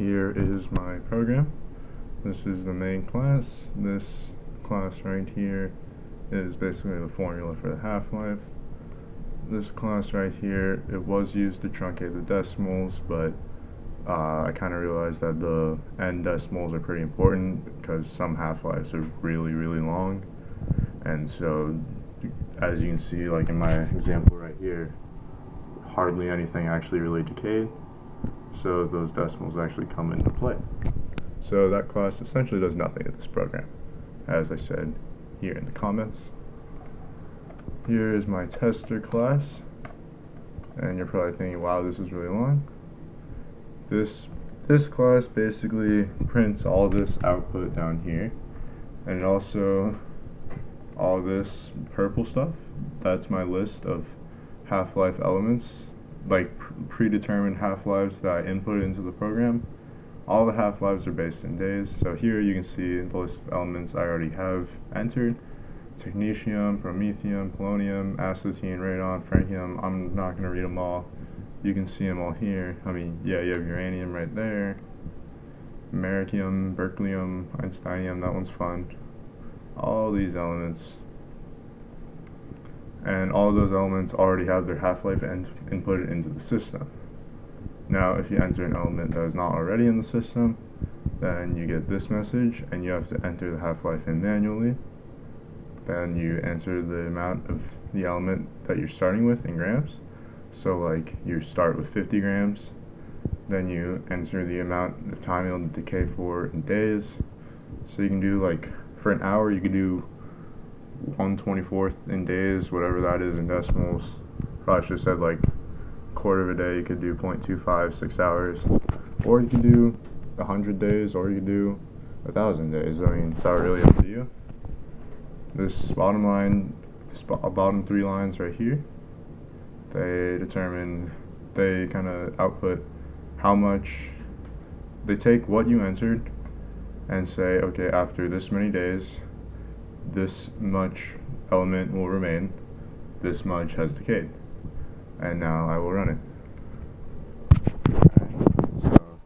here is my program. This is the main class. This class right here is basically the formula for the half-life. This class right here, it was used to truncate the decimals, but I kind of realized that the end decimals are pretty important because some half-lives are really, really long. And so, as you can see, like in my example right here, hardly anything actually really decayed. So those decimals actually come into play. So that class essentially does nothing in this program, as I said here in the comments. Here is my tester class, and you're probably thinking, wow, this is really long. This class basically prints all this output down here, and also all this purple stuff. That's my list of half-life elements, like predetermined half-lives that I input into the program. All the half-lives are based in days. So here you can see the list of elements I already have entered: technetium, promethium, polonium, astatine, radon, francium. I'm not going to read them all. You can see them all here. I mean, yeah, you have uranium right there, americium, berkelium, einsteinium, that one's fun. All these elements, and all of those elements already have their half-life inputted into the system. Now, if you enter an element that is not already in the system, then you get this message, and you have to enter the half-life in manually. Then you enter the amount of the element that you're starting with in grams. So like you start with 50 grams, then you enter the amount of time it'll decay for in days. So you can do, like, for an hour you can do 1/24 in days, whatever that is in decimals. Probably should have said like quarter of a day. You could do 0.25, 6 hours, or you could do 100 days, or you could do 1,000 days. I mean, it's not really up to you. This bottom line, bottom three lines right here, they kind of output how much. They take what you entered and say, okay, after this many days, this much element will remain, this much has decayed, and now I will run it. Okay, so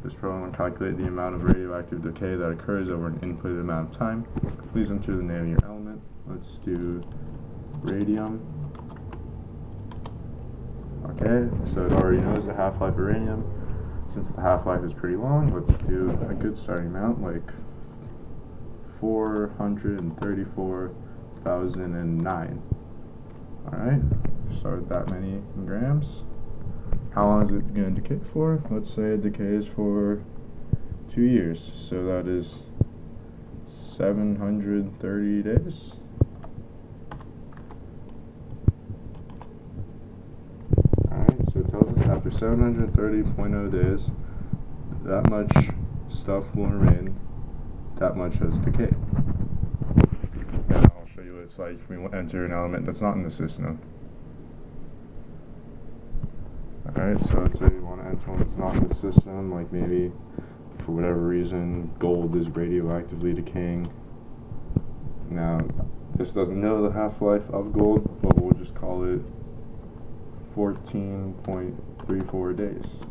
this program will calculate the amount of radioactive decay that occurs over an inputted amount of time. Please enter the name of your element. Let's do radium. Okay, so it already knows the half-life of radium. Since the half-life is pretty long, let's do a good starting amount, like 434,009. Alright, start with that many in grams. How long is it going to decay for? Let's say it decays for 2 years, so that is 730 days. Alright, so it tells us after 730.0 days, that much stuff will remain, that much has decayed. And I'll show you what it's like if we enter an element that's not in the system. Alright, so let's say you want to enter one that's not in the system, like maybe for whatever reason gold is radioactively decaying. Now, this doesn't know the half-life of gold, but we'll just call it 14.34 days.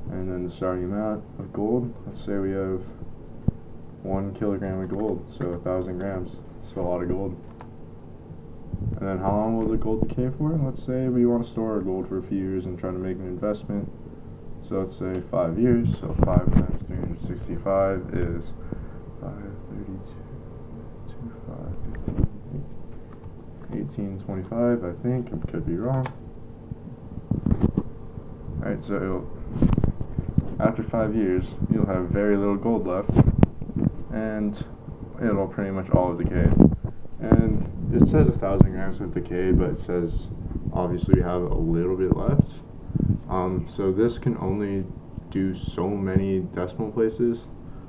And then the starting amount of gold, let's say we have 1 kilogram of gold, so 1,000 grams, so a lot of gold. And then how long will the gold decay for? Let's say we want to store our gold for a few years and try to make an investment. So let's say 5 years, so 5 times 365 is 5, 32, 25, 15, 18, 25, I think. I could be wrong. Alright, so after 5 years, you'll have very little gold left, and it'll pretty much all decay. And it says 1,000 grams of decay, but it says obviously we have a little bit left. So this can only do so many decimal places.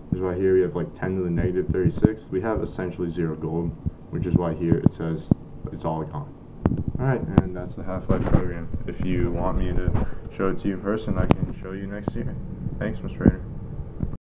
Which is why here we have like 10 to the negative 36. We have essentially 0 gold, which is why here it says it's all gone. Alright, and that's the half-life program. If you want me to show it to you in person, I can show you next year. Thanks, Mr. Prater.